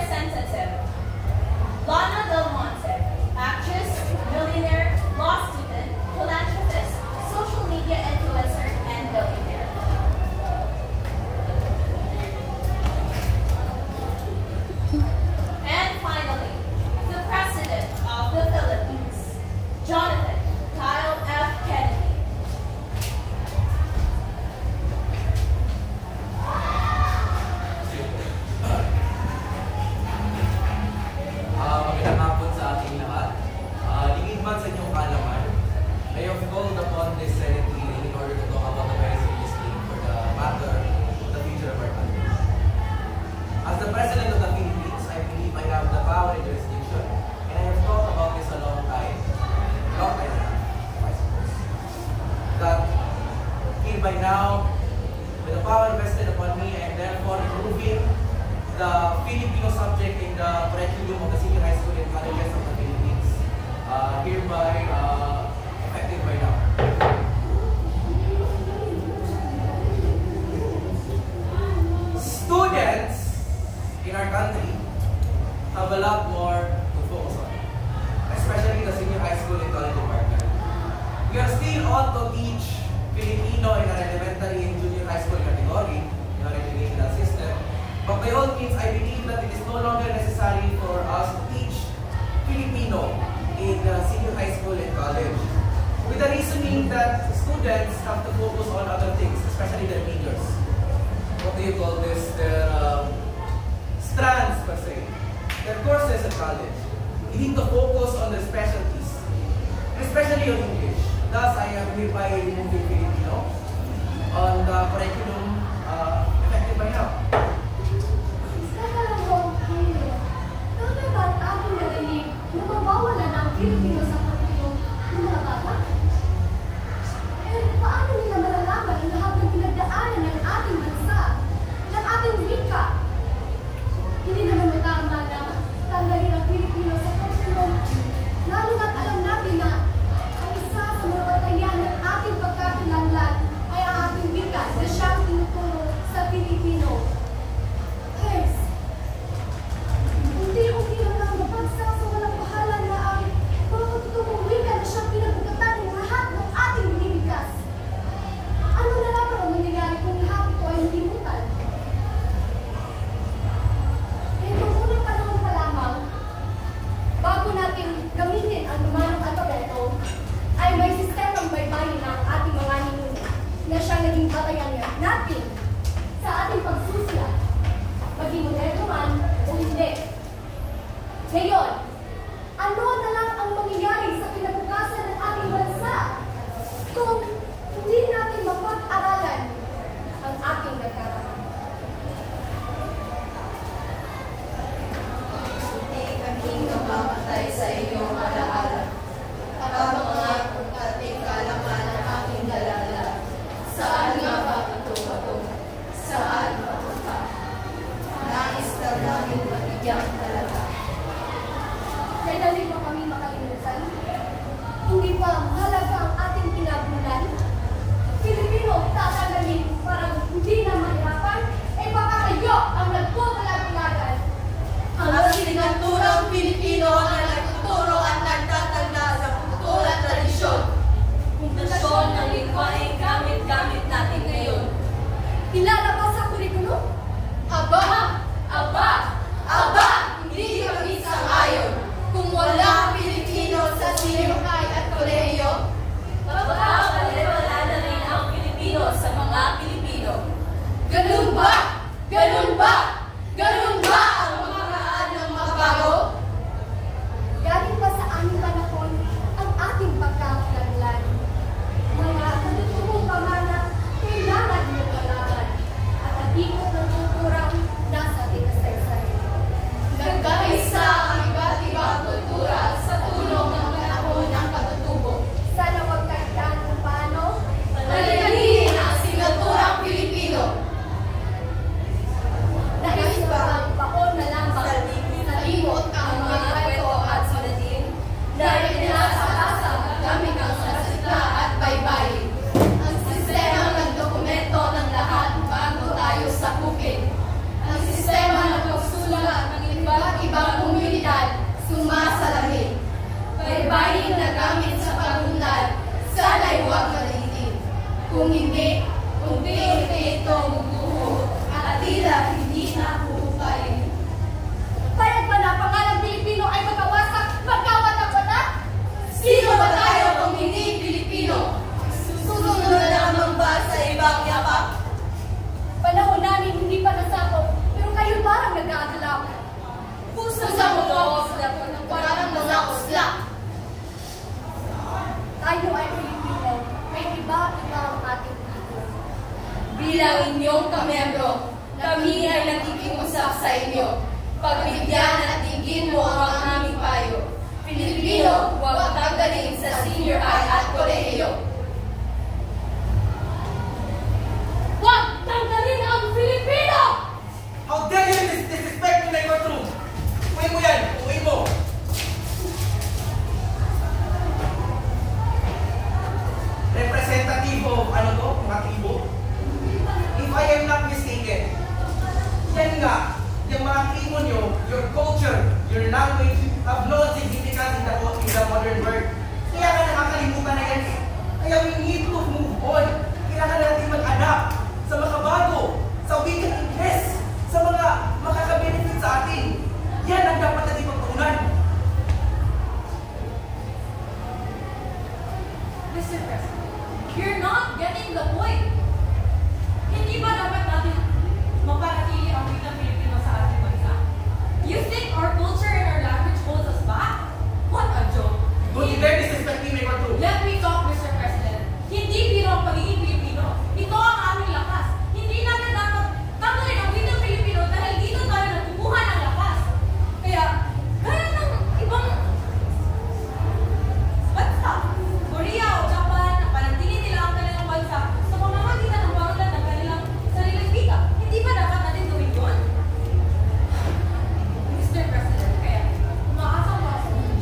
representative, Lana Del Monte, actress, millionaire, law student, philanthropist, social media influencer, and billionaire. And finally, the President of the Philippines, Jonathan Kyle F. Kennedy. Magandang hapon sa ating lahat. Lingid man sa inyong kaalaman, I have called upon this Senate hearing in order to talk about a very serious thing for the matter of the future of our country. As the President of the Philippines, I believe I have the power and jurisdiction, and I have talked about this a long time enough, I suppose, that hereby now, with the power vested upon me, I am therefore removing the Filipino subject in the curriculum of the senior high school and colleges of the Philippines, hereby effective by now. Students in our country have a lot more to focus on, especially the senior high school and college department. We are still on to teach Filipino in our elementary and junior high school category in our educational system. But by all means, I believe that it is no longer necessary for us to teach Filipino in senior high school and college. With the reasoning that students have to focus on other things, especially their majors. What do you call this? Their strands, per se. Their courses at college. You need to focus on their specialties, especially on English. Thus, I am hereby removing Filipino on the curriculum effective by now. Mawawala na ang Pilipino sa curriculum ng mga bata? Eh, paano nila malalaman ang lahat ng pinagdaanan ng ating bansa, ng ating wika? Hindi naman matama na tanggalin ang Pilipino sa curriculum, lalo na't alam natin na ang isa sa mga batayan ng ating pagkakilanlan ay ang ating wika na siyang tinuturo sa Pilipino. Yes, unti-unti lang mapagsak sa walang bahala na ang mga katutubong wika na siyang pinagugatan ng lahat ng ating binibigkas. Ano na lamang ang mangyayari kung lahat ito ay hilimutan? Ito unang panahon pa lamang, bago natin gamitin ang lumanong alpabeto, ay may sistemang baybayin ng ating mga ninuno na siyang naging batayan natin sa ating pagsusya, maging moderno man o hindi. Ngayon, ano na lang ang mangyayari sa kinabukasan ng ating bansa kung hindi natin mapag-aralan ang ating nagkakaroon? Hindi kami mamamatay sa iyong alaala. Kapamangat ang ating kaalaman ang aking dalala. Saan nga ba patungo? Saan papunta? Nais ka namin mabigyan talaga. Dali mo kami makalimutan? Hindi ba mahalaga ang ating pinagulan? Pilipino, tatanggalin para hindi na mahirapan? Eh baka kayo ang nagpupulag-pulagan. Ang sinaturang Pilipino na nagtuturo at nagtatanda sa kultura at tradisyon. Pundasyon ng lingwahe gamit-gamit natin ngayon. Ilalabas sa kurikulum? Aba! Aba! Aba! Hindi kami sang-ayon. Kung wala Pilipino sa senior high at kolehiyo, inyo. Pagbigyan at tigin mo ang aming payo. Pilipino, huwag tanggalin sa senior high at kolehiyo. Huwag tanggalin ang Filipino! How dare you disrespect me like your truth? Uwi mo yan! Uwi mo! Representative of ano to? Mga tribo? If I am not mistaken, yan nga, yung mga tribo nyo, your culture, your language, have no significance in the modern world. Kaya ka nakakalimutan na yan eh. Kaya we need to move on. Kailangan natin mag-adapt sa mga bago, sa wikang Ingles, sa mga makaka-benefit sa atin. Yan ang dapat natin pagtuunan. Mr. President, you're not getting the point. Hindi ba dapat natin mapanatili ang wikang Pilipino sa ating bansa? You think our culture and our language holds us back? What a joke. Don't you dare disrespect me, Mayor Truth. Let me talk, Mr. President. Hindi biro ang pagiging Pilipino. Ito ang aming lakas. Hindi natin dapat tanggalin ang wikang Pilipino dahil dito tayo natubuhan ng lakas. Kaya, gaya ng ibang bansa, Korea o Japan, panatili nila ang kanilang bansa sa pamamagitan ng pangulat ng kanilang sariling wika. Hindi ba dapat natin gawin yun? Mr. President, kaya umaasa ko sa inyo.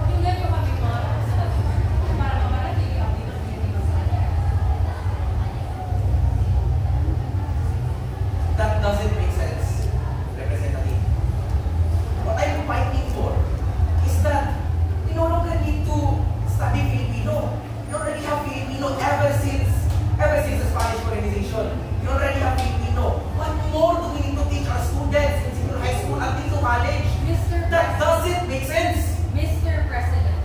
Pakinggan niyo kami mga representative para mapanatili ang wikang Pilipino sa atin. That doesn't make sense, Representative. What I'm fighting for is that you no longer need to study Filipino. You already have Filipino ever since the Spanish colonization. You already have Filipino. What more do we need to teach our students in senior high school until to college? That doesn't make sense. Mr. President,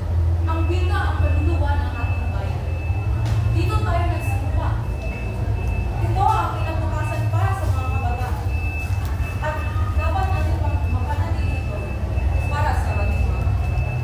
ang wika ang kaluluwa ng ating bayan. Dito tayo nagsimula. Ito ang kinabukasan para sa mga kabataan. At dapat natin mapanatili ito para sa ating mga kabataan.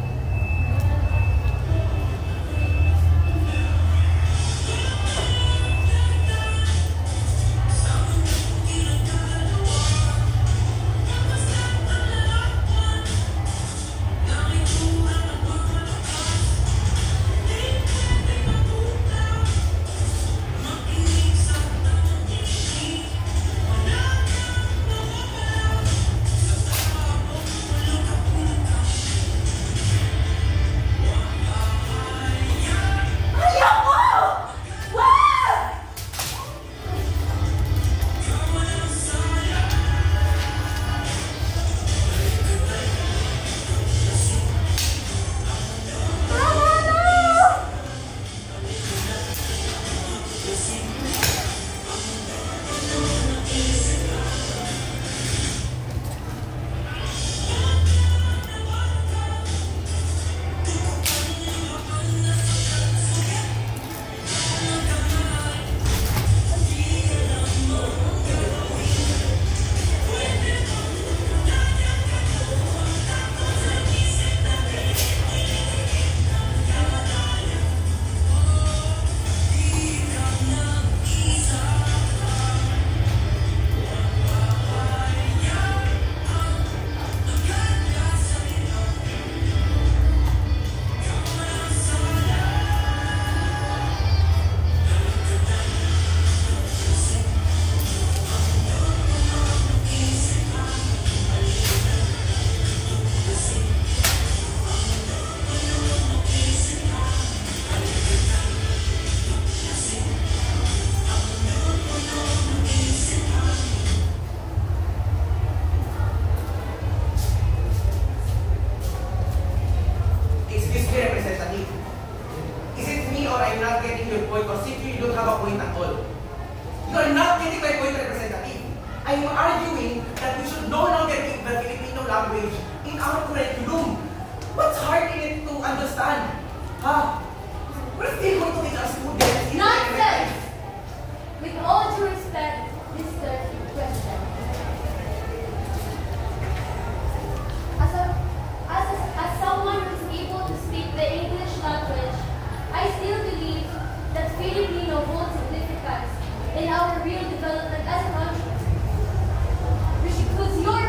I'm arguing that we should no longer keep the Filipino language in our curriculum. What's hard in it to understand? Huh? We're still going to teach our students. Nonsense! With all due respect, Mr. President. As someone who is able to speak the English language, I still believe that Filipino holds significance in our real development as a country. Because your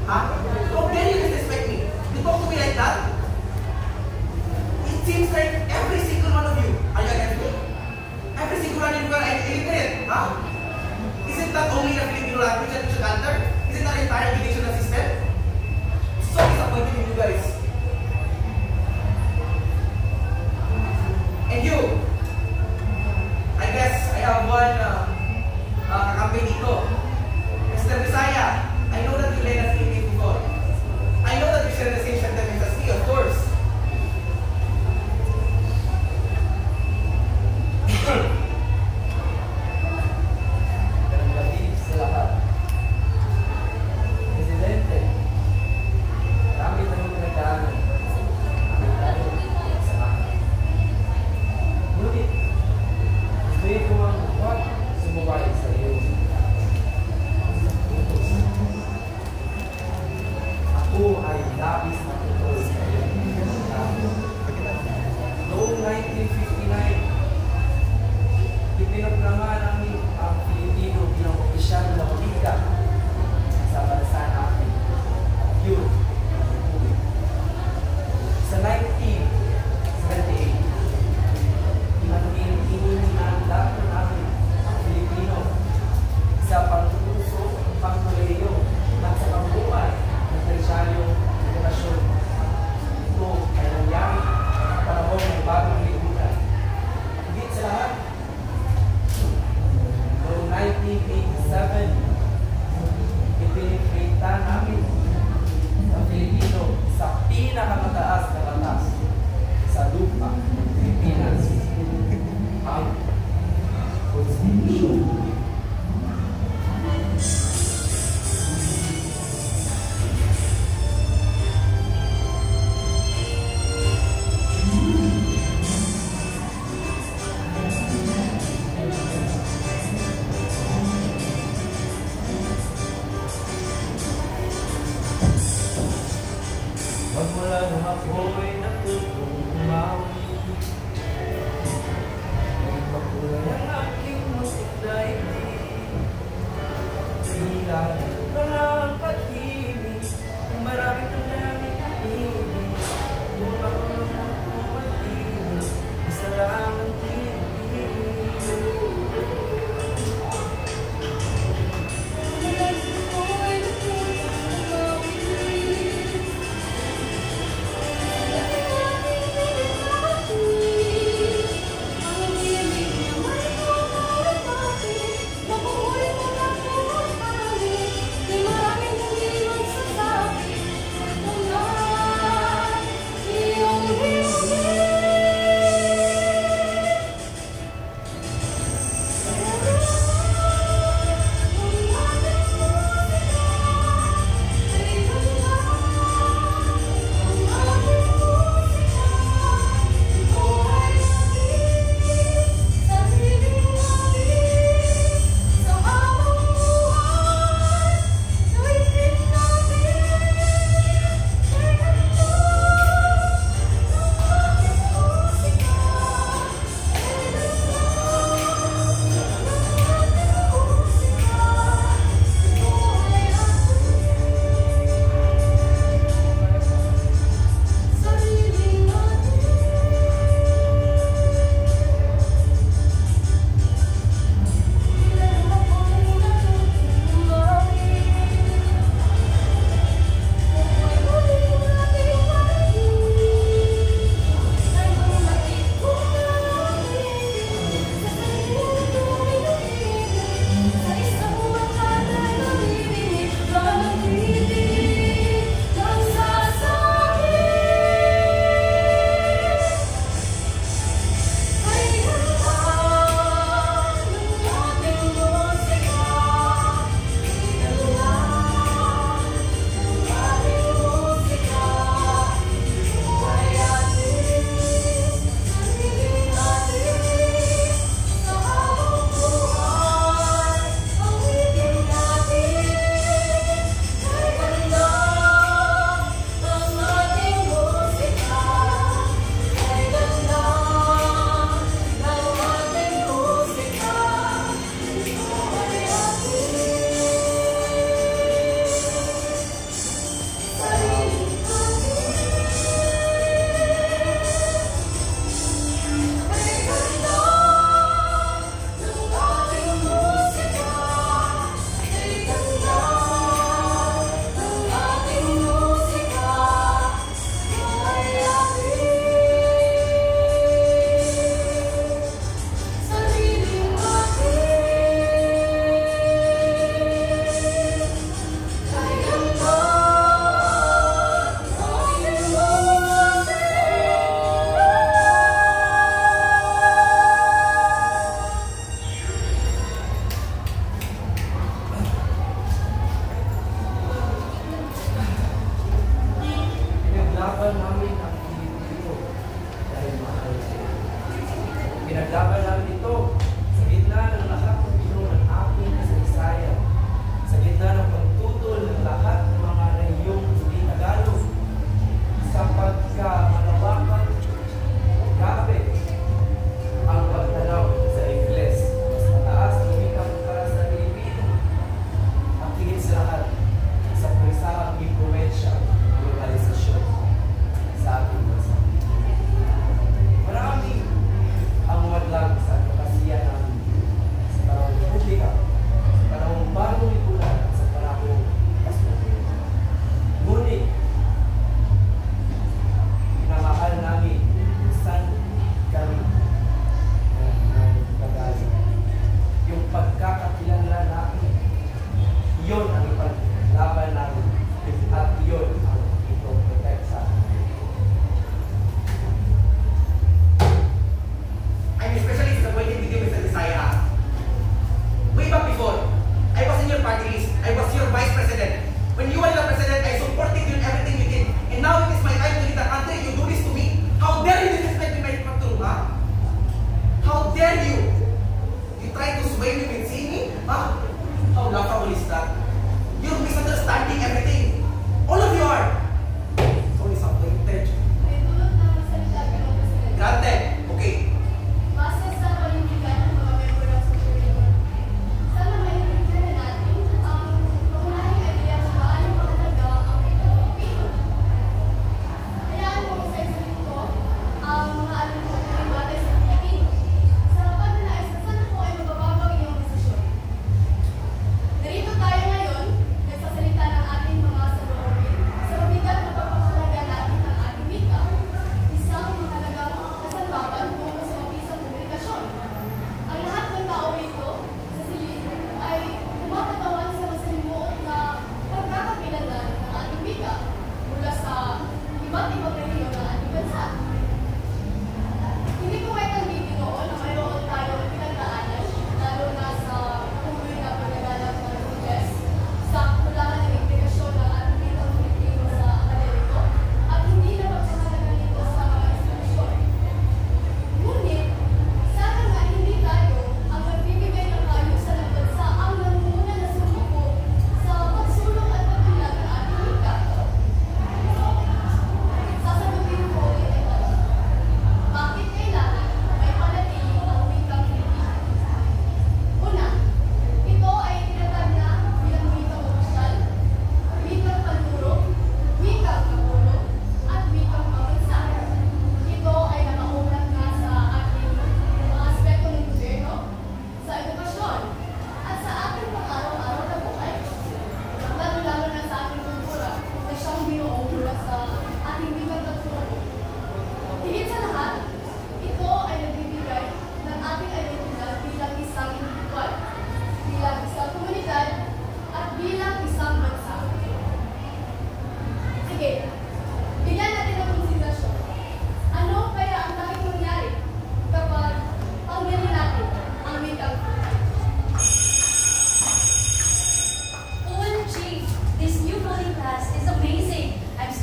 Huh? How dare you disrespect me? You talk to me like that? It seems like every single one of you are you against me? Every single one of you are illiterate, huh? Isn't that only the Filipino language that you should alter? Isn't that entire educational system? So disappointed in you guys. And you, I guess I have one kakampi dito. Mr. Bisaya, I know that you led us in before. I know that you share the same sentiments as me, of course. Ganang gabi sa lahat. Presidente, marami tayong pinagdaanan. Marami tayo sa lahat. Ngunit, gusto ko ang huwag sumubay sa iyo. Ako ay labis na totoo sa iyo. Noong 1959, ipinagprama namin ang Pilipino bilang opisyal na politika sa bansa namin at yun ang Republic. Sa 1978, ininanda namin ang Pilipino sa pagtutuso ng pangkolehiyo at sa pambuhay ng tersyaryong edukasyon. Ito ay nangyari sa panahon ng bagong lipunan. Higit sa lahat, noong 1987, ipinipita namin ang Pilipino sa pinakamataas na batas sa lupa ng Pilipinas, ang Konstitusyon. Magmula nung ako'y natutong umawi, nagpakulay ang aking musik daigdig. Tila ka lang katibig, ang maraming tulangin ang ibig. Kung ako naman pumatibig, isa lang ang tibig.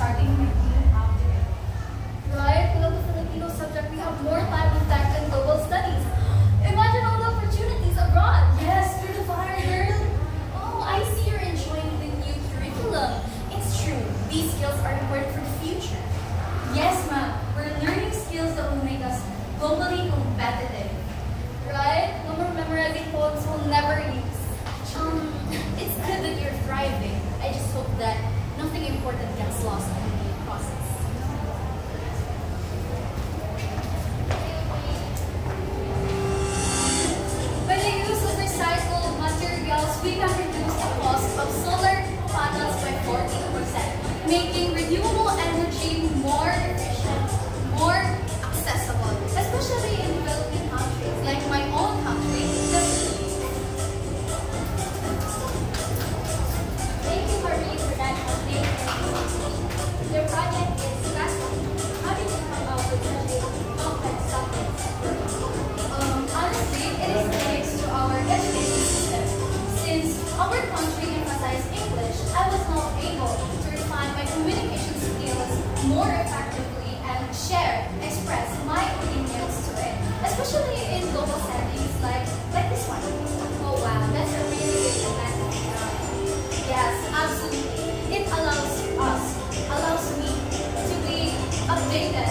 starting my new half together. Right? Without the Filipino subject, we have more time in tech and global studies. Imagine all the opportunities abroad. Yes, you're the fire girl. Oh, I see you're enjoying the new curriculum. It's true, these skills are important for the future. Yes, ma'am. We're learning skills that will make us globally competitive. Right? No more memorizing poems we'll never use. It's good that you're thriving. I just hope that nothing important gets lost in the process. By the use of recycled materials, we can reduce the cost of solar panels by 40%, making renewable energy more efficient, more accessible, especially in developing countries like my own country, the Philippines. Thank you, Marie, for that update. Your project is fascinating. How did you come up with such a complex topic? Honestly, it is thanks to our education system. Since our country emphasized English, I was not able to refine my communication skills more effectively and express my opinions to it, especially in global settings like this one. Oh wow, that's a really big advantage. Yes, absolutely. It allows me to be updated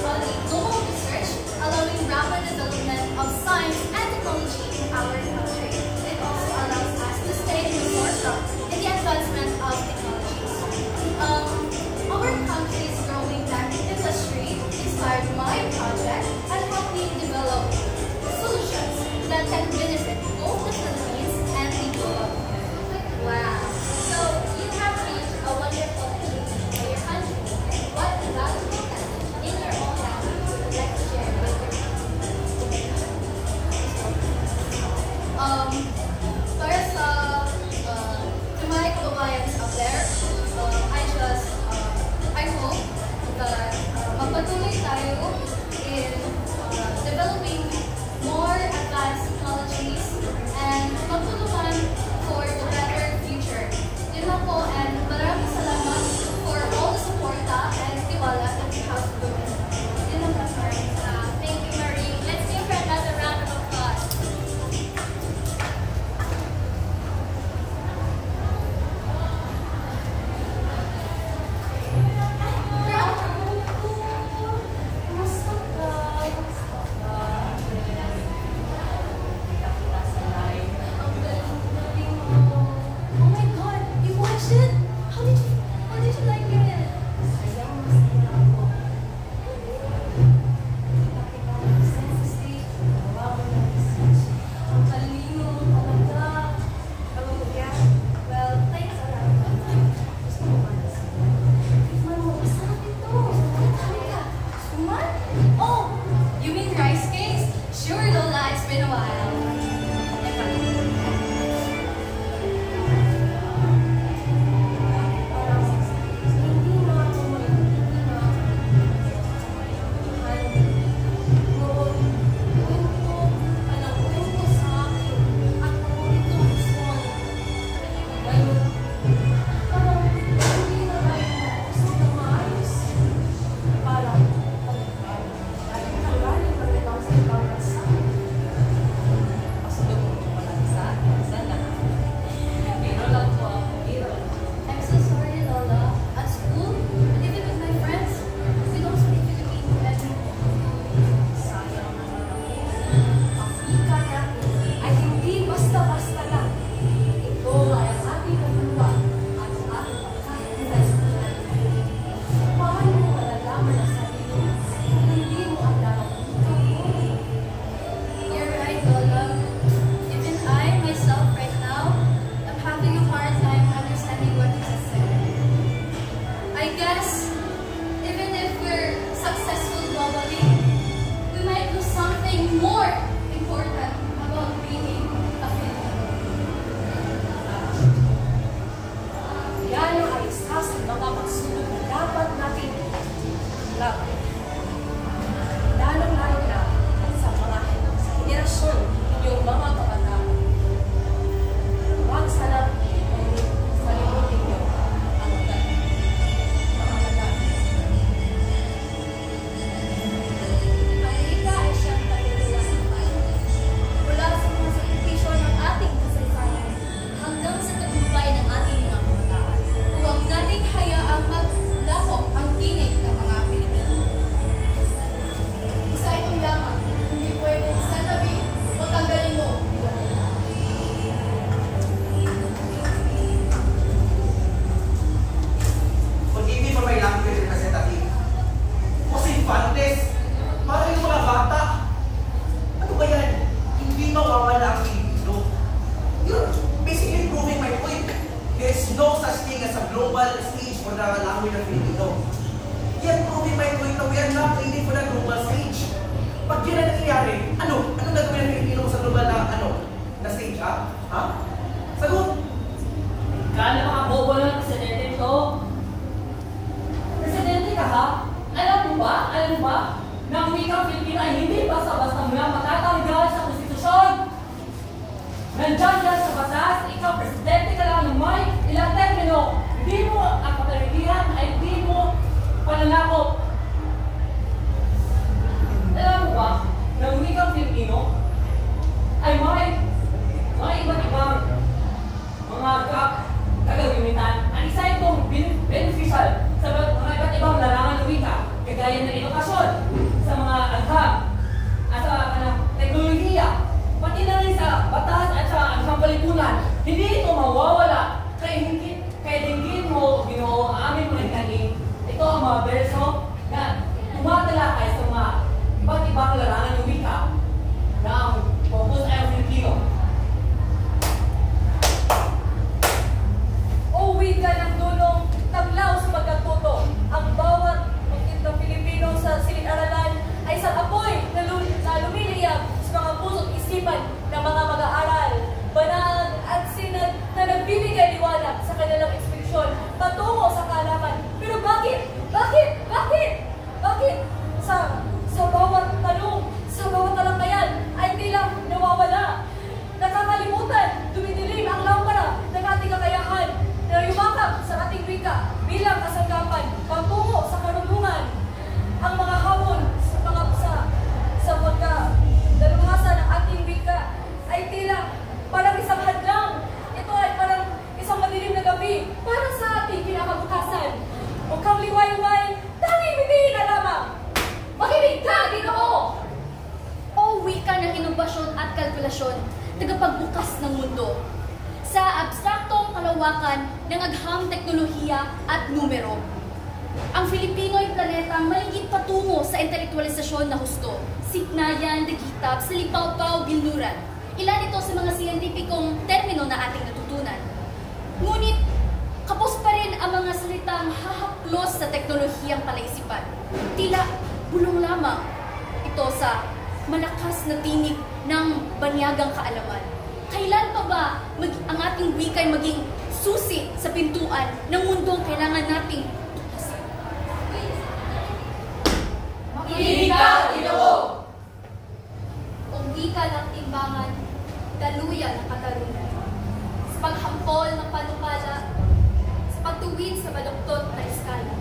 on the global research, allowing rapid development of science and technology in our country. It also allows us to stay in the forefront in the advancement of technologies. Our country's growing tech industry inspired my project and helped me develop solutions that can benefit both global stage for the language of Filipino. Yet, proving my point na we are not ready for the global stage. Pag yun ang nangyayari, ano gagawin ng Filipino sa global na stage, ha? Ha? Sagot! Kala mga bobo ng presidente ito. Presidente ka ha? Alam mo ba na ang wikang Filipino ay hindi basta-basta mo lang matatanggal sa konstitusyon? Nandyan yan sa batas, ikaw presidente ka lang ng may ilang termino. Hindi mo ang kapangyarihan ay hindi mo pananakop. Alam mo ba na ang wikang Filipino ay may iba't ibang mga kagawinitan. Ang isa itong beneficial sa mga iba't ibang larangan ng wika, kagaya ng edukasyon, sa mga agham, at sa teknolohiya, pati na rin sa batas at sa agham palipunan. Hindi ito mawawala. Kaya dinggin mo, Ginoo, amin mo nagkaling. Ito ang mga verso na tumatalakay sa mga iba't ibang larangan ng wika na ang focus ay ang Filipino. O wika ng dulong taglaw sa pagkatuto. Ang bawat pagkitang Pilipino sa silid-aralan ay isang apoy na lumiliyab sa mga puso't isipan ng mga mag-aaral, banal at sinad na nagbibigay liwanag sa kanilang ekspeksyon patungo sa kaalaman. Pero bakit? Sa bawat tanong, sa bawat talakayan ay tila nawawala. Nakakalimutan, dumidilim ang lampara ng ating kakayahan na yumakap sa ating wika bilang kasangkapan patungo sa karunungan. Ang mga hamon sa pagkadaluhasan ng ating wika ay tila parang isang hadlang. Ito ay parang isang madilim na gabi para sa ating kinakabukasan. Huwag kang liwayway, tanging bitiin na lamang. Makinig ka, Ginoo! O wika ng inobasyon at kalkulasyon, tagapagbukas ng mundo. Sa abstraktong kalawakan ng agham teknolohiya at numero. Ang Filipino ay planetang maligid patungo sa intelektualisasyon na husto, siknayan, dagitap, salipaw-paw, binuran. Ilan ito sa mga siyentipikong termino na ating natutunan. Ngunit, kapos pa rin ang mga salitang hahaplos sa teknolohiyang palaisipan. Tila bulong lamang ito sa malakas na tinig ng banyagang kaalaman. Kailan pa ba ang ating wika ay maging susi sa pintuan ng mundong kailangan nating tuklasin? Makinig ka, Ginoo! O wika ng timbangan, daluyan ng katalunan. Sa paghampol ng panukala, sa pagtuwid sa baluktot na eskala,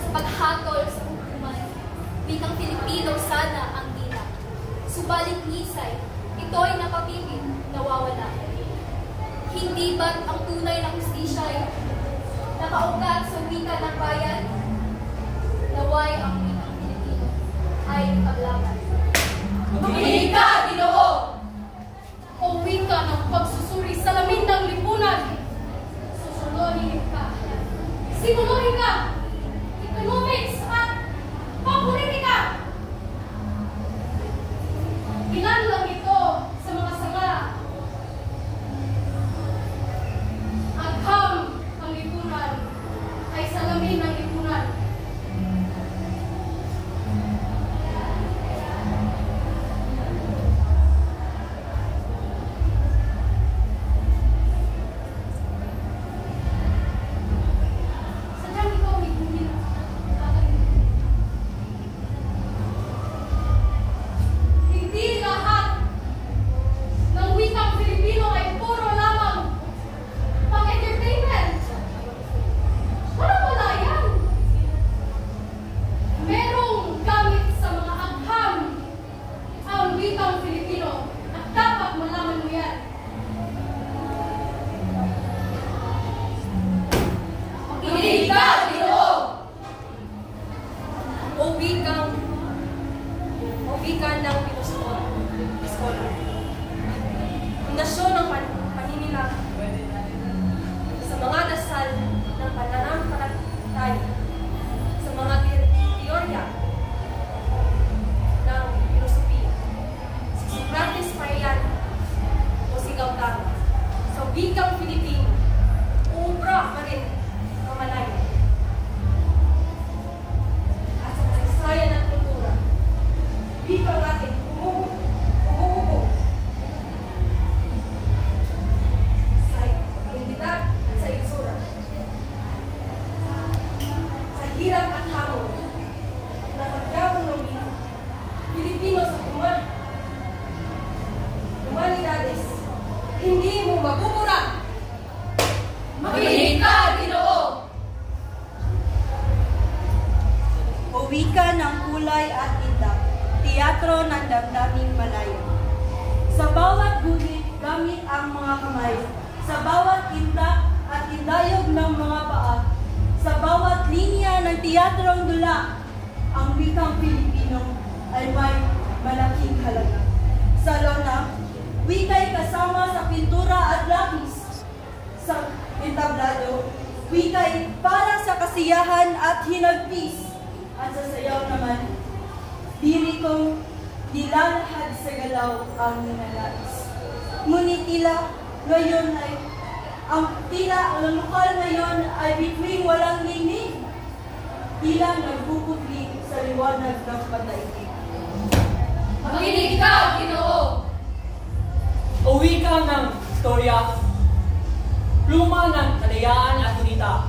sa paghatol sa hukuman, wikang Filipino sana ang bilang. Subalit nisay, ito ay napapigil, nawawala. Hindi ba't ang tunay na hustisya ay nakaugat sa wika ng bayan? Naway ang wikang Filipino ay paglaban. Makinig ka, Ginoo! O wika ng pagsusuri sa lamin ng lipunan. Susulohin ka. Simulohin ka. Economics at papolitika. Ilan lang ito sa mga sanga. Agham ng lipunan ay salamin ng lipunan. Sadyang ikaw, Makinig ka, Ginoo! O wika ng kulay at itak, teatro ng damdaming malayo. Sa bawat guhit, gamit ang mga kamay. Sa bawat intak at indayog ng mga paa. Sa bawat linya ng teatrong dula, ang wikang Pilipino ay may malaking halaga. Sa lona, wika'y kasama sa pintura at lapis. Sa entablado, wika'y para sa kasiyahan at hinagpis. At sa sayaw naman, lirikong nilalahad sa galaw ang ninanais. Ngunit ang lokal ngayon ay bituing walang ningning. Tila nagpupugli sa liwanag ng padaigdig. Makinig ka, Ginoo! Uwi ka ng istorya, luma ng kalayaan at gunita.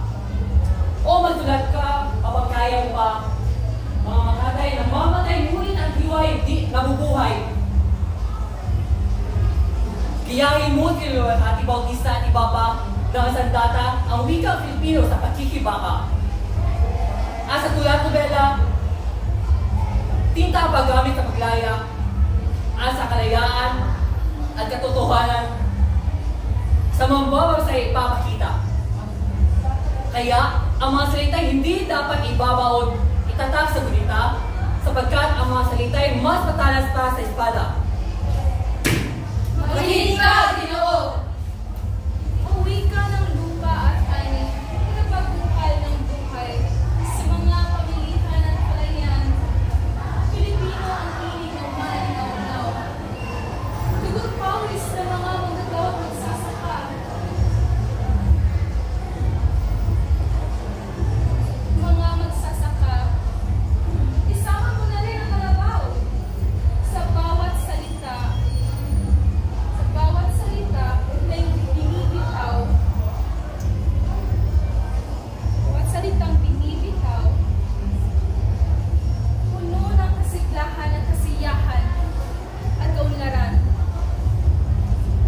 O magsulat ka kapag kaya mo pa. Mga makatay na mamatay, ngunit ang diwa'y di nabubuhay. Kiyahin mo si Ati Bautista at iba pa ng sandata ang wikang Pilipino sa pakikibaka. Sa tulat-nobela, tinta ang paggamit sa paglaya, sa kalayaan at katotohanan sa mambabagsay ipapakita. Kaya, ang mga salita hindi dapat ibabaon, itatak sa gunita, sapagkat ang mga salita ay mas matalas pa sa espada. Makinig ka, Ginoo! Ang wika ng lupa at ani, pinagpagbuhal ng buhay sa mga pamilihan at palayan. Pilipino ang tinig ng malinaw-naw. Dugot pawis ng mga manggagawang magsasaka. Mga magsasaka, isama mo na rin ang kalabaw sa bawat salita. Sa bawat salita na binibitaw, bawat salitang binibitaw, puno ng kasiglahan at kasiyahan at kaunlaran.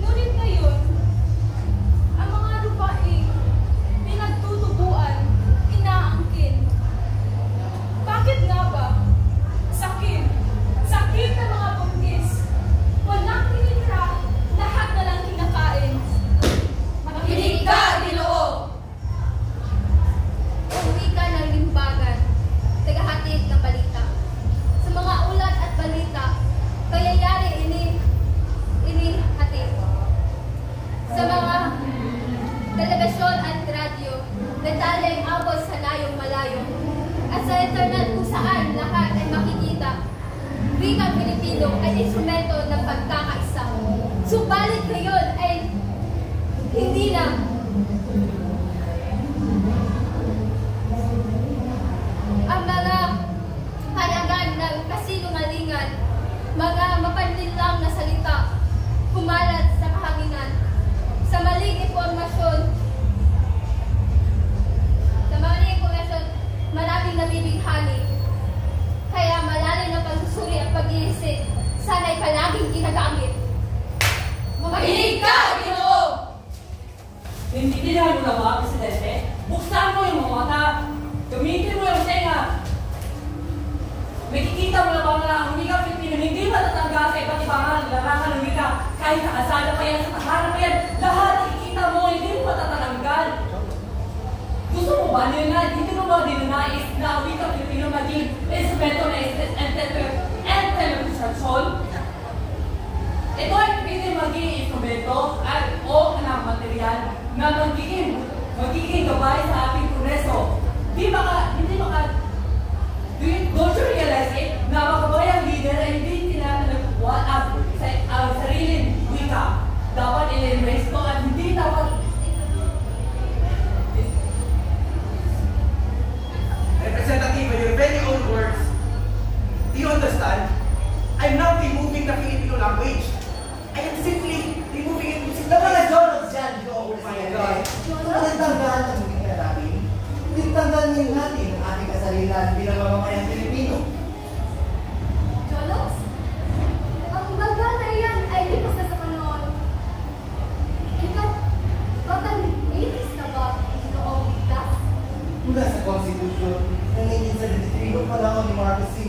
Ngunit ngayon, ang mga lupaing pinagtutubuan, inaangkin. Bakit nga ba? Sakit ng mga buntis. Walang tinitira, lahat na lang kinakain. Makinig ka, Ginoo! Uwi ka ng limbagan, tagahatid ng balita. Sa mga ulat at balita, kayayari inihatid. Sa mga televisyon at radyo, detalyeng abot sa layong malayo. At sa internet kung saan lahat ay makikita, wikang Pilipino ay instrumento ng pagkakaisa. Subalit ngayon ay hindi na. Ang mga panagan ng kasinungalingan, mga mapanlinlang na salita, kumalat sa kahanginan, sa maling impormasyon, maraming nabibighani. Kaya malalim na pagsusuri at pag-iisip, sana'y palaging ginagamit. Makinig ka, Ginoo! Naiintindihan mo na ba, Presidente? Buksan mo yung mga mata. Gamitin mo yung tenga. Nakikita mo na ba na ang wika Pilipino hindi matatanggal sa iba't ibang larangan ng wika. Kahit sa kasada pa yan, sa tahanan pa yan, lahat nakikita mo, hindi mo matatanggal. Gusto mo ba hindi mo ba dinanais na ang wika Pilipino maging instrumento na anti-construction? Ito ay pwede maging instrumento at o ng material na magiging gabay sa ating progreso. Don't you realize it na makabayang leader ay hindi tinatanagpuan ang sariling wika. Dapat i-embrace ko at hindi dapat Representative, in your very own words, do you understand? I'm not removing the Filipino language. I am simply removing it. Nakala-Jonos dyan, Oh my God. Nakatanggalan ng mga natin. Tinitanggalan din natin ang ating kasarilan bilang mamamayang Pilipino. Jolos? Ang baga na iyan ay lipas na sa panahon.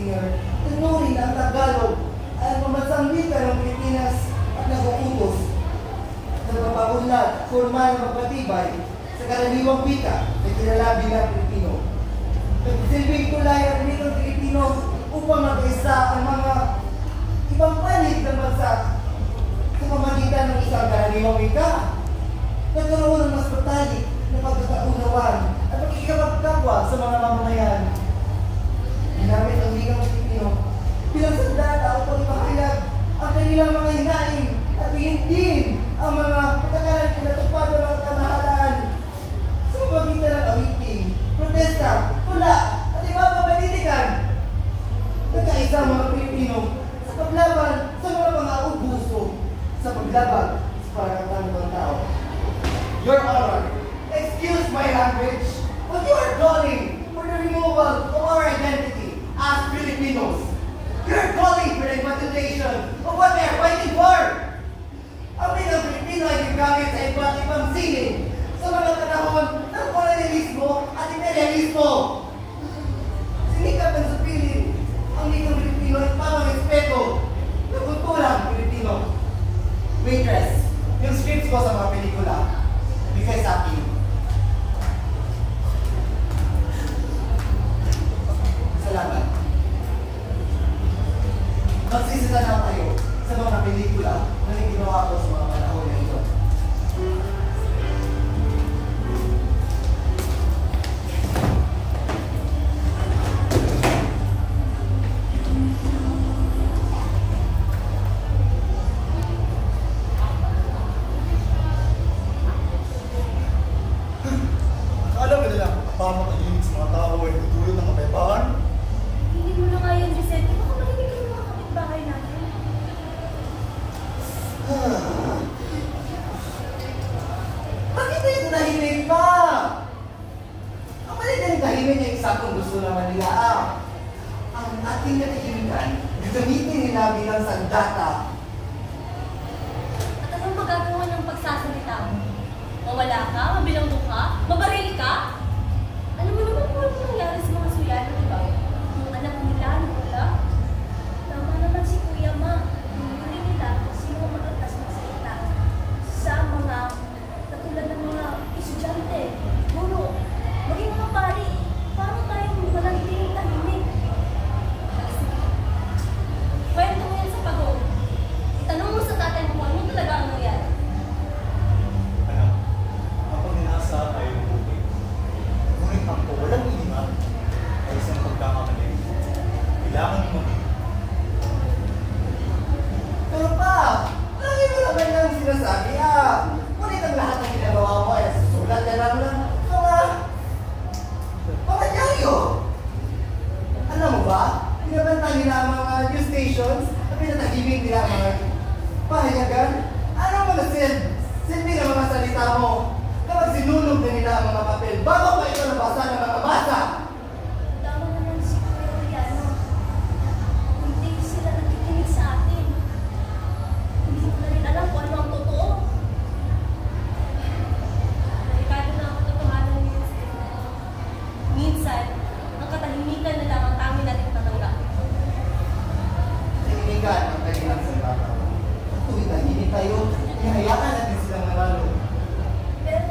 Senior, tinuring ang Tagalog ay ang pambansang wika ng Pilipinas at nag-uutos na magpapaunlad, formal na magpatibay sa karaniwang wika na kilala bilang Pilipino. Nagsilbing tulay ang wikang Pilipino upang mag-isa ang mga ibang panig ng bansa sa pamagitan ng isang karaniwang wika. Nagkaroon ng mas matalik na pagkakaunawan at pagkikapagkapwa sa mga mamamayan. Ginamit ang wikang Pilipino bilang sandata upang ipahayag ang kanilang mga hinaing at hihindiin ang mga patakaran na natupad ng mga kamahalaan sa pamagitan ng awiting, protesta, tula at iba pa balitikan. Nagkaisa ang mga Pilipino sa paglaban sa mga ubuso sa paglabag sa parangatan ng tao. Your Honor, excuse my language, but you are calling for the removal of our identity as Filipinos. You are calling for the implementation of what they are fighting for. Ang bilang Pilipino ay gagamit sa iba't ibang sining sa mga panahon ng kolonyalismo at imperialismo. Sinikap ng supilin ang bilang Pilipino ay pamang-respeto ng kulturang Pilipino. Waitress, yung scripts ko sa mga pelikula, bigay sa akin. Salamat. Magsisita na tayo sa mga pelikula na ginawa ko sa mga panahon na ito. Akala mo nila papamakainit sa mga tao ay tutulog ng kapayapaan? Hindi mo na nga yan, Vicente. Baka marinig ka ng mga kapitbahay natin. Bakit tayo tahimik pa? Ang maliit na tahimik ay eksaktong gusto naman nila. Ang ating natahimikan, gagamitin nila bilang sandata. At anong magagawa ng pagsasalita mo? Mawala ka? Mabilanggo ka? Mabaril ka? Alam mo naman kung ano nangyari sa mga suyano, di ba? Yung anak nila, wala. Tama naman si Kuya Ma. Huli nila sino ang magagtas magsalita sa mga katulad ng mga estudyante, guro, maging mga pari. Paano tayong manantiling tahimik? Kwento mo yan sa pagod. Itanong mo sa tatay mo kung ano talaga ang nangyari. Anak, ang pag-inasa ay mabuti. Ngunit ang walang iingat ay isang pagkakamali. Kailangan mo maging. Pero pa, lagi mo naman lang sinasabi ngunit ang lahat ng ginagawa mo ay susulat ka lang ng mga dyaryo. Alam mo ba, pinabanta nila ang mga news stations at pinatahimik nila ang mga pahayagan. Ano mga silbi ng mga salita mo kapag sinunog na nila ang mga papel bago pa ito nabasa ng mga basa? Tama naman si Kuya Oriano. Hindi sila nakikinig sa atin. Hindi ko na rin alam kung ano ang totoo. Delikado na ang katotohanan niya. Minsan, ang katahimikan na lang ang tanging natin tatanggap. Tahimikan ang kanilang sandata. Kung itahimik tayo, ihayaan natin silang manalo. Pero,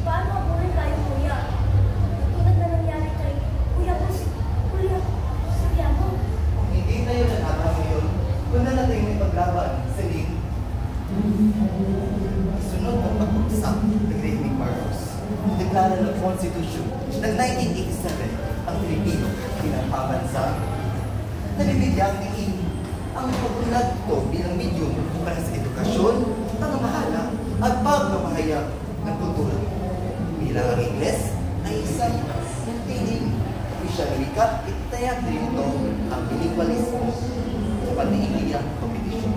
paano ako rin tayo, Kuya? Tulad na nangyari kay Kuya Oriano. Kung hindi tayo nanatang ngayon, kung na natin may paglaban sa ling, sunod ang pag-usap ng Great Marcos. Deklara ng Constitution ng 1987 ang Pilipino bilang pabansa. Nabibigyang diin ang pagbulag ito bilang medium para sa edukasyon, pamamahala at pagmamahayag ng kultura. Bilang ang Ingles ay isang nagtiling opisyal na wika, itayag din ito ang bilingualismo sa pag-iigyang kompetisyon.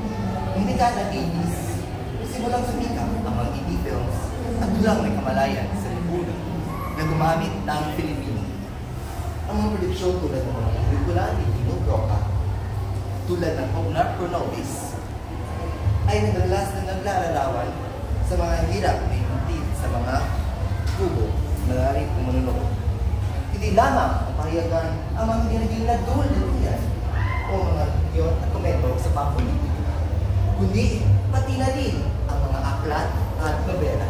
Hindi ka na 80s, simulang sumikat ang mga indie films at tulang may kamalayan sa Lipuna na gumamit ng Filipino. Ang mga produksyon tulad ng mga pelikula ni Dino Broca, tulad ng Ognar Pronobis, ay naglalas na naglalarawan sa mga hirap na inuntid sa mga kubo na narin kumununog. Hindi lamang ang pahayagan ang mga ginaging nagdulad o mga reliyon at komento sa pampolitika, kundi pati na rin ang mga aklat at nobela.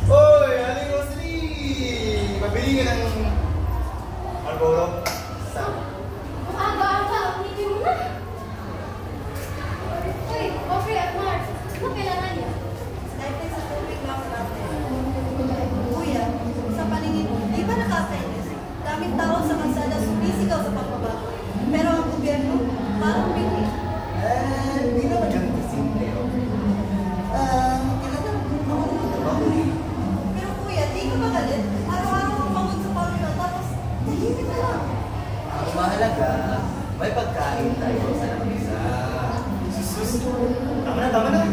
Hoy, Aling Rosalie! Pabili ka ng Marlboro? Sa Aga-aga, ulitin mo na. Uy, Aubrey at Mark, ano kailangan niya? Dahil sa tubig lang natin. Kuya, sa paningin mo, di ba nakakainis? Daming tao sa kalsada sumisigaw sa pagbabago. Pero ang gobyerno, parang bigli. Hindi naman ganun kasimple. Kailangan ako magtrabaho eh. Pero kuya, di ka ba galit? Araw-araw ang pangod sa pamilya, tapos tahimik na lang. Ang mahalaga, may pagkain tayo sa lamesa. Sus, tama na.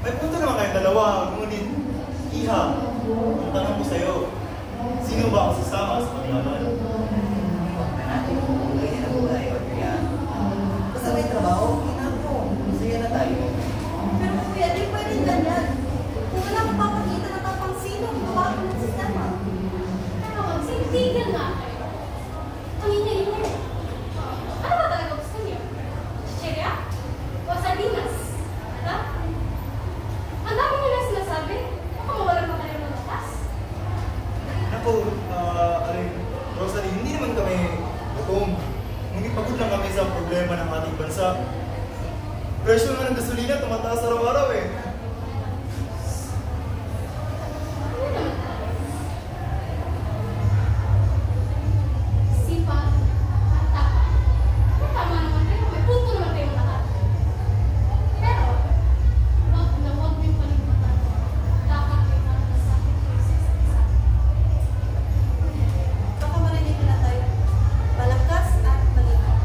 May punto naman kayong dalawa, ngunit, Iha, ang tanong ko sa'yo, sino ba ang sasama sa paglaban? Huwag na natin umuwi na buhay, Audrey. Basta may trabaho, kinako. Masaya na tayo. Pero kuya, di pwede ganyan. Kung wala kang papakita na tapang sino ang babago ng sistema. Ano, magsitigil nga kayo. Ang ingay-ingay. Ano ba talaga gusto niyo? Chicheria? O sardinas? Ano? Ang dami nyo na sinasabi. Baka mawalan pa kayo ng batas. Naku, Aling Rosalie, hindi naman kami gutom. Ngunit pagod lang kami sa problema ng ating bansa. Presyo nga ng gasolina, tumataas araw-araw eh. Ano naman talaga? Sipag at tapang. Tama naman kayo. May punto naman kayo lahat. Pero, wag na wag niyo palimutan. Dapat may malasakit kayo sa isa't isa. Baka marinig na tayo. Malakas at malinaw.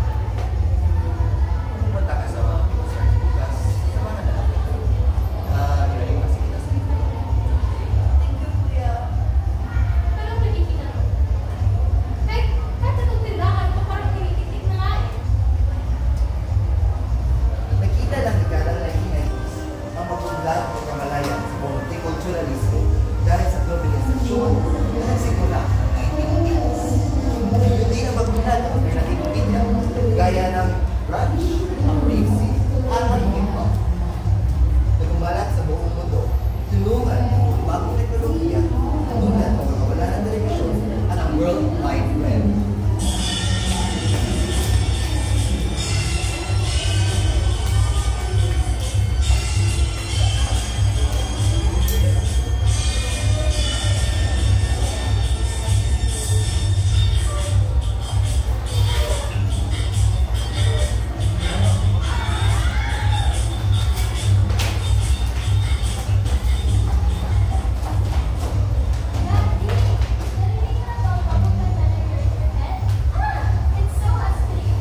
Pumunta ka sa concert bukas sa mga lalaki. Ilalim kasi kita sa dito. Thank you, kuya. Pero nakikita mo. Kahit itong tindahan ko parang tinikitik na nga eh. Nakita lang ni Carol na hinayos ang pagpunlat o kamalayan sa multiculturalismo dahil sa globalisasyon na nagsimula ng 1980s. Yun din ang pagpunlat ng alternative media gaya ng grunge, ang rave at ang hip-hop. Nagkumalat sa buong mundo, tulungan ang bagong teknolohiya tulad ng pagkawala ng telebisyon at ang World Wide Web. It's so asleep.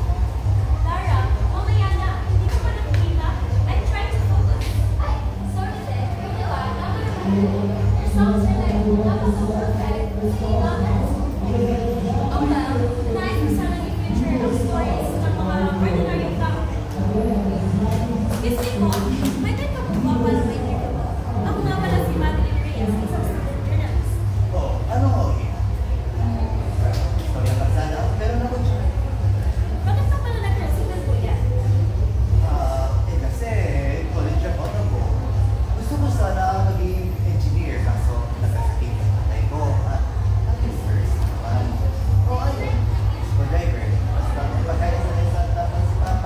Lara, mamaya na. Hindi ko pa nakikita. I'm trying to focus. Ay, sorry Ted. Yung diba, tama naman yun. Your songs are like, napaka-perfect. Oh well, nais ko sanang i-feature ang stories ng mga ordinary tao. Excuse me po, may time ka po ba para may interview? Ako nga pala si Madeline Reyes, isang student journalist. Oh, ano ko? Kami ang kasana, pero naman siya. Bakit ka pala nag-resume po yan? Kasi college ako ako. Gusto ko sana maging engineer, kaso nagkasakit ang tatay ko. At least first naman. O ano? School driver. Basta pagkaya sa isang tapos pa.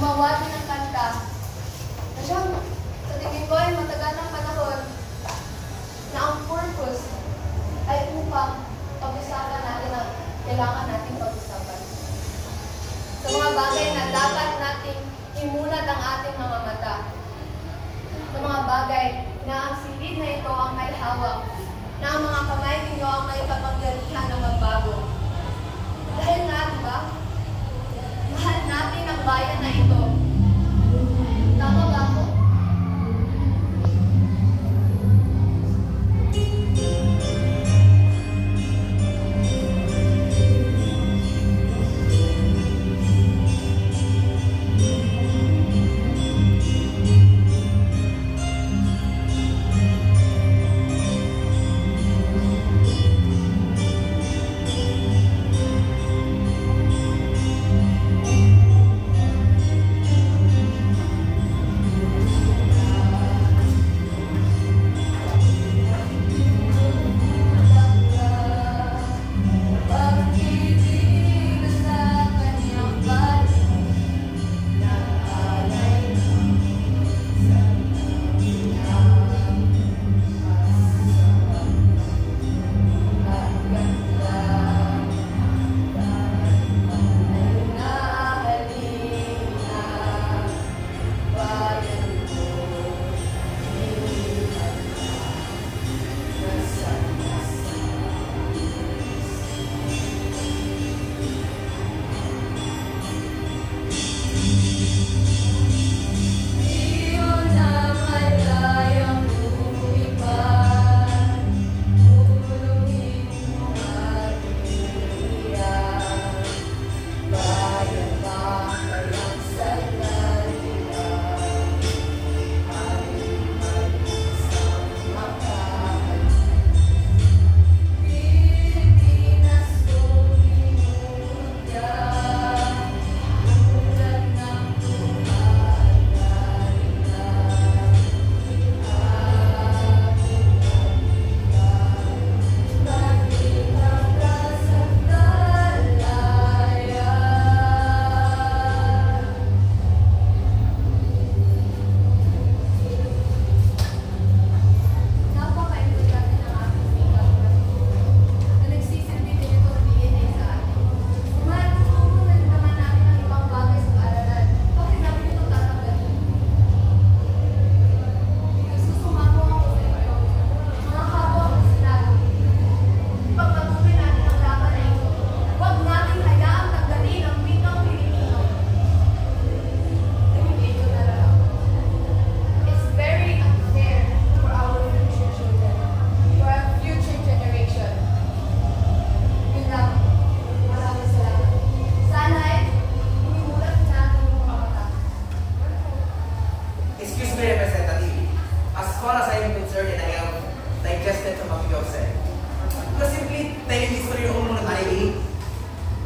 gumawa din ng kanta na siyang sa tingin ko ay matagal ng panahon na ang purpose ay upang pag-usapan natin ang kailangan nating pag-usapan. Sa mga bagay na dapat nating imulat ang ating mga mata. Sa mga bagay na ang silid na ito ang may hawak, na ang mga kamay ninyo ang may kapangyarihan na magbago. Dahil nga, diba? Mahal natin ang bayan na ito. Tama ba ako?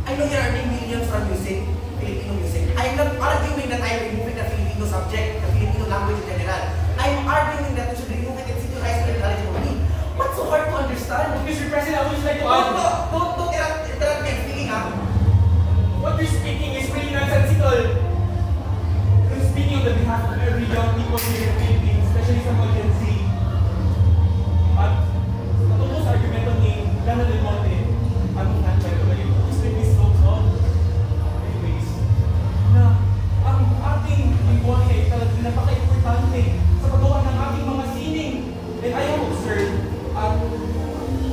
I know there are many Filipinians from using Filipino music. I'm not arguing that I'm removing the Filipino subject, the Filipino language in general. I'm arguing that we should remove it in senior high school and college only. What's so hard to understand? Mr. President, I would just like to Don't interrupt me. I'm speaking, ha? What you're speaking is really nonsensical. You're speaking on the behalf of every young people here in the Philippines, especially sa mga Gen Z. At sa tungkol sa argumento ni Lana Del Monte, anong nandiyan ko ngayon? Please make this vote on. Anyways, na ang ating lingwahe ay talagang napaka-importante sa paggawa ng ating mga sining. And I have observed, at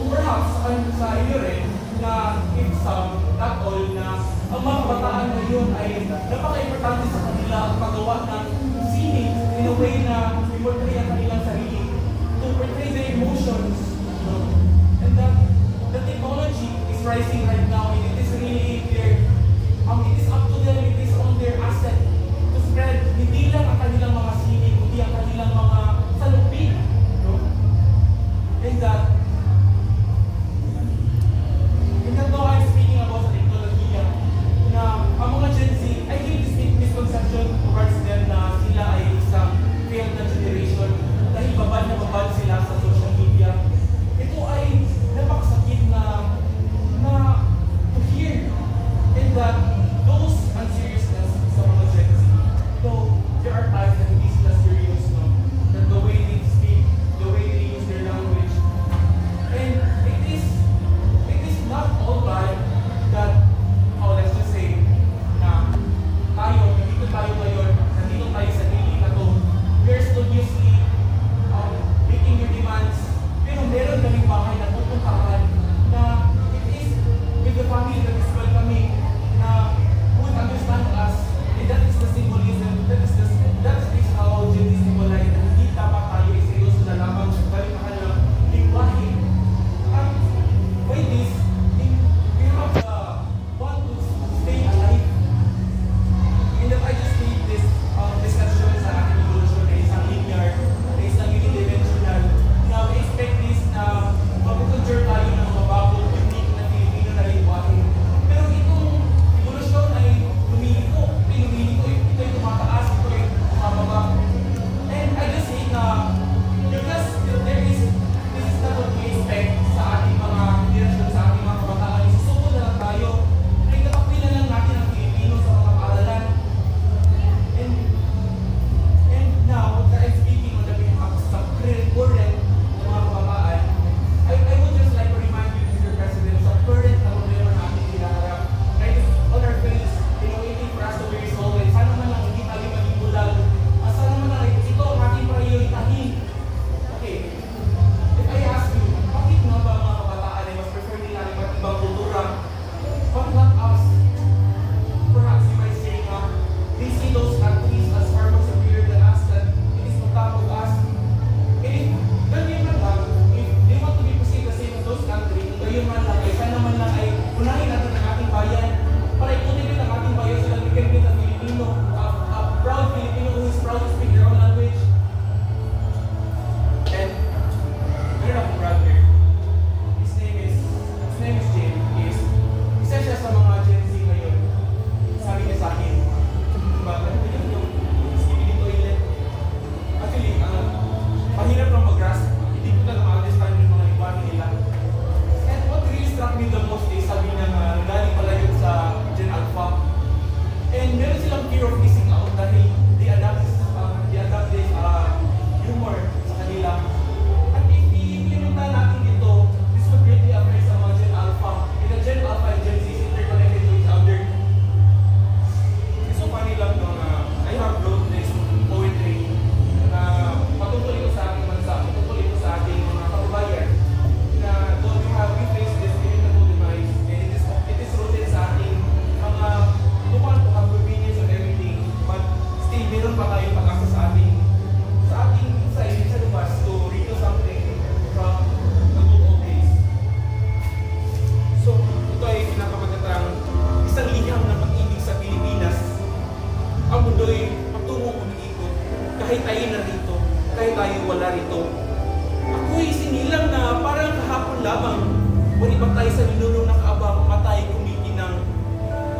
perhaps sa inyo rin, na if some, not all, na ang mga kabataan ngayon ay napaka-importante sa kanila ang paggawa ng sining in a way na i-portray ang kanilang sarili, to portray their emotions, you know? And that the technology is rising right now, and it is really it is up to them, it is on their asset to spread hindi lang ang kanilang mga sining, kundi ang kanilang mga salupin, you know? And that though I'm speaking about sa teknolohiya, na ang mga Gen Z, I think this misconception towards them na sila ay isang failed na generation dahil babad na babad sila sa social media. Ito ay napakasakit na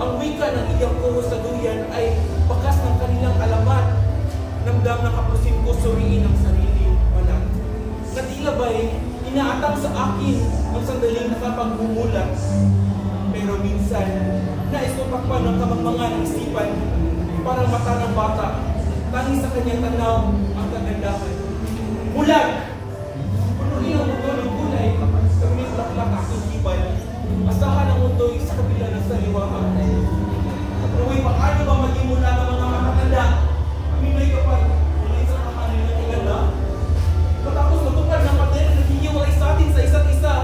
Ang wika ng iyang kuhusaduyan ay bakas ng kanilang alamat. Namdam ng kapusin ko suriin ang sarili, malang. Na tila ba'y inaatang sa akin ang sandaling nakapagmumulat. Pero minsan, nais ko takpan ng kamangmangan ng isipan, parang mata ng bata, tanging sa kanyang tanaw ang kagandahan. Mulag! Punuin ang mundo ng kulay, kamit laklak aking hibay. Asahan ang mundo'y sa kabila ng saliwaan. At naway paano ba maging mula ng mga matatanda? Minay kapag mulain sa kakanin ng iganda. Matapos matupad ng pader na naghihiwalay sa atin sa isa't isa.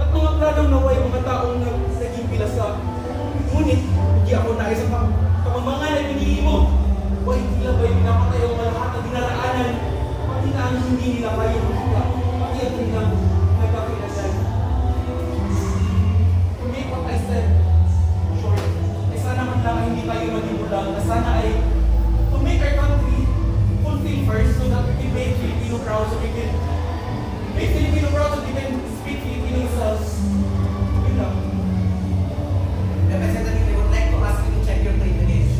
At mga planong naway mga taong naging pilasa. Ngunit, hindi ako nais sa kamangmangan na pinili mo. Why tila ba'y pinapatay ang malahat na dinaraanan? Pati na ang hindi nila kaya makita. Pati ang kanilang nagkakilasan. To make what I said short, ay sana man lang hindi tayo manimulang na sana ay to make our country fulfill first so that we can make Filipino proud, so we can make Filipino proud, so we can speak Filipino themselves. Yun lang. Representative, I would like to ask you to check your privilege.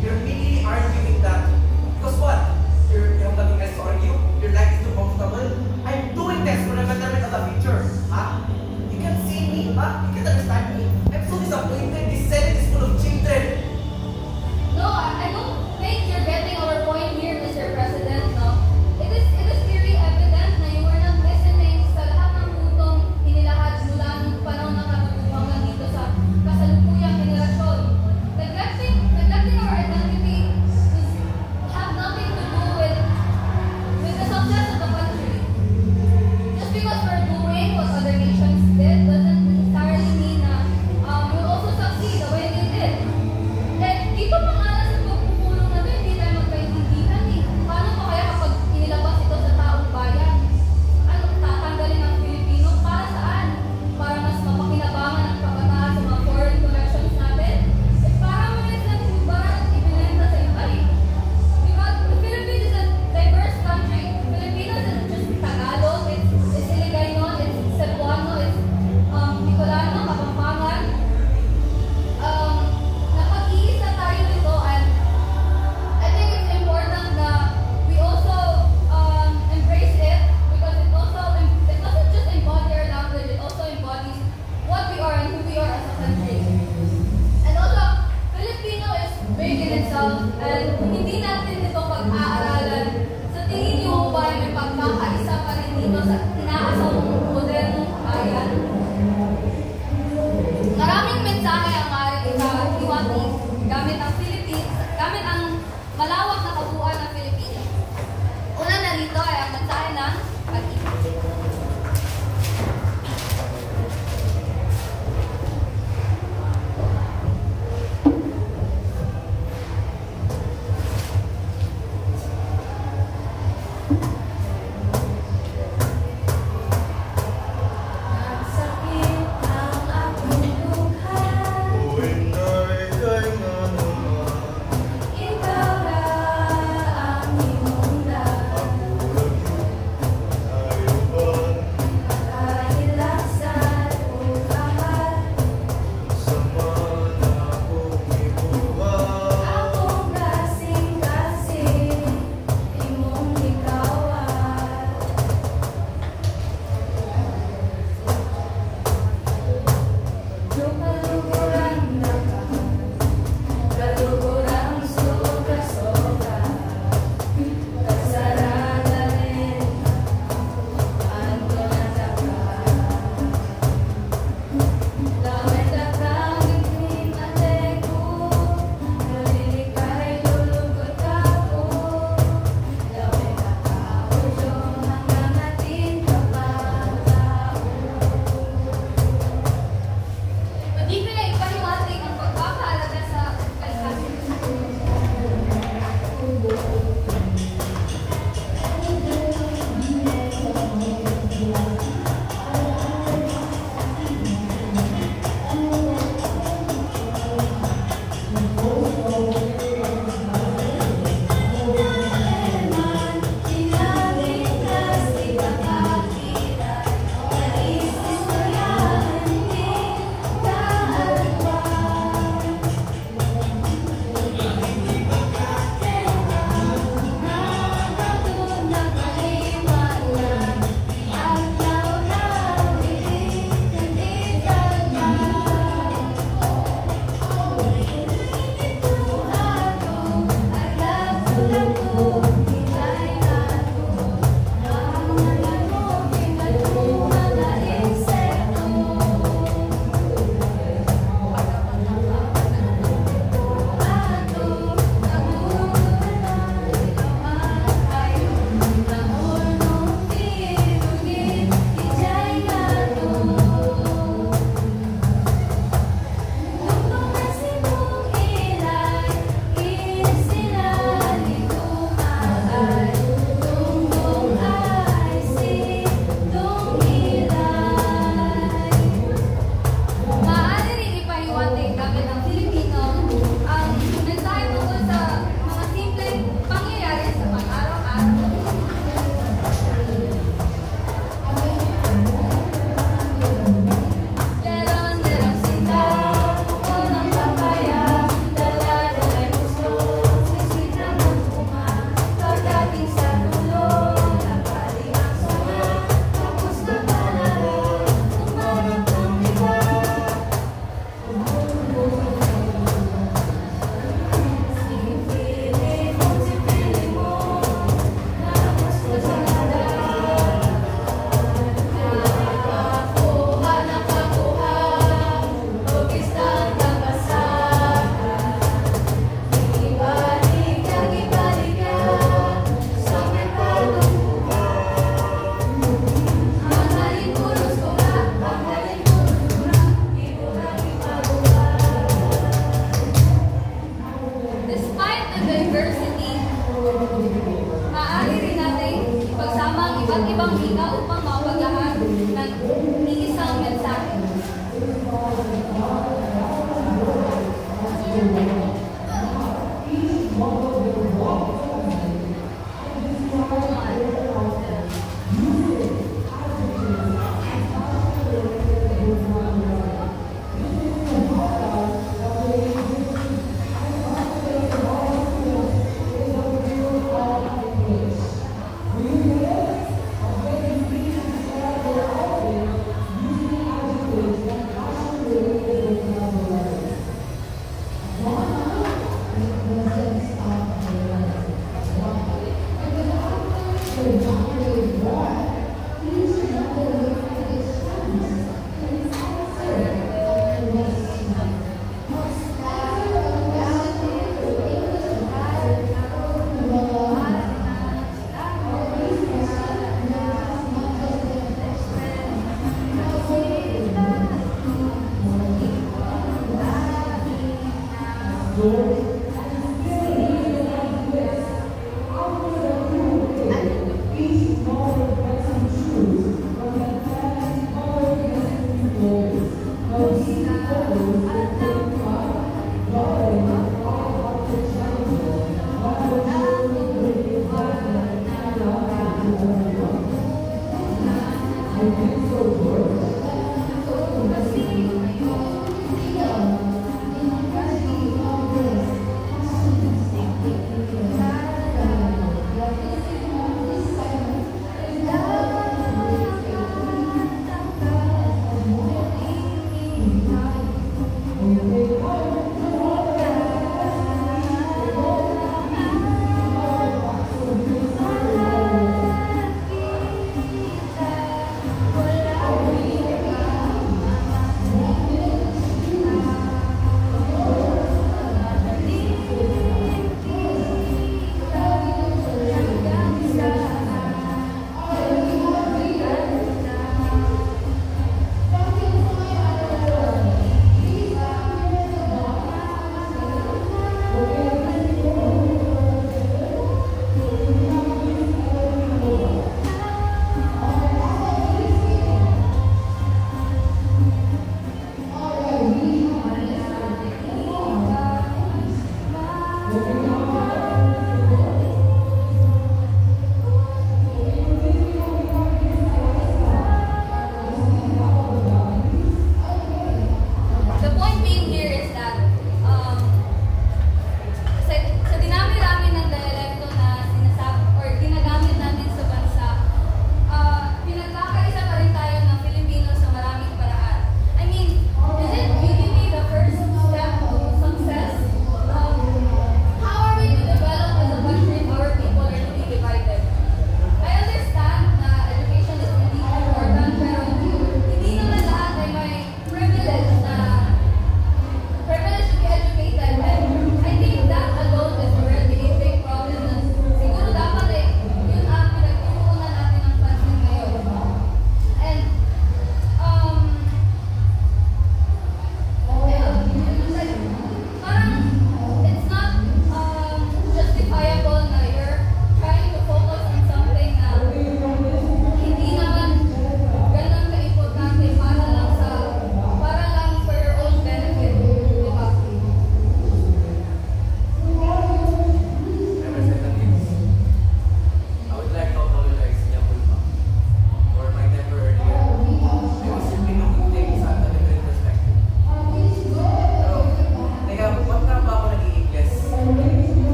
You're really arguing that because what? You have nothing else to argue? Your life is too comfortable? I'm doing this for the betterment of the future. Huh? You can see me, huh? You can understand me. I'm so disappointed. This Senate is full of children. No, I don't think you're getting our point here, Mr. President. No, it is very evident na you were not listening sa lahat ng putong inilahad mula nung panahon ng katutubangan dito sa kasalukuyang henerasyon. Neglecting our identity have nothing to do with the success of the country. Just because we're doing what other nations did doesn't necessarily mean na we'll also succeed the way they did. Eh, dito pa nga lang sa pagpupulong na ito, hindi tayo magkaintindihan eh. Paano pa kaya kapag inilabas ito sa taong bayan? Ano, tatanggalin ang Pilipino? Para saan? Para mas mapakinabangan ang kabataan sa mga foreign connections natin? Eh, para mo rin silang ibarat at ibinenta sa iba eh. Because the Philippines is a diverse country. Filipinos is just Tagalog, it's Iligaynon, it's Cebuano, it's Bicolano, Kapampangan. Napag-iisa tayo nito, and I think it's important na we also embrace it because it doesn't just embody our language, it also embodies what we are and who we are as a country. And also, Filipino is big in itself, and hindi natin ito pag-aaralan. Sa tingin niyo ba may pagkakaisa pa rin dito sa inaasawang modernong bayan? Maraming mensahe ang maaaring ipahiwati gamit ang malawak na kabuuan ng Pilipinas. Una na rito ay ang mensahe ng pag-ibig. Lord,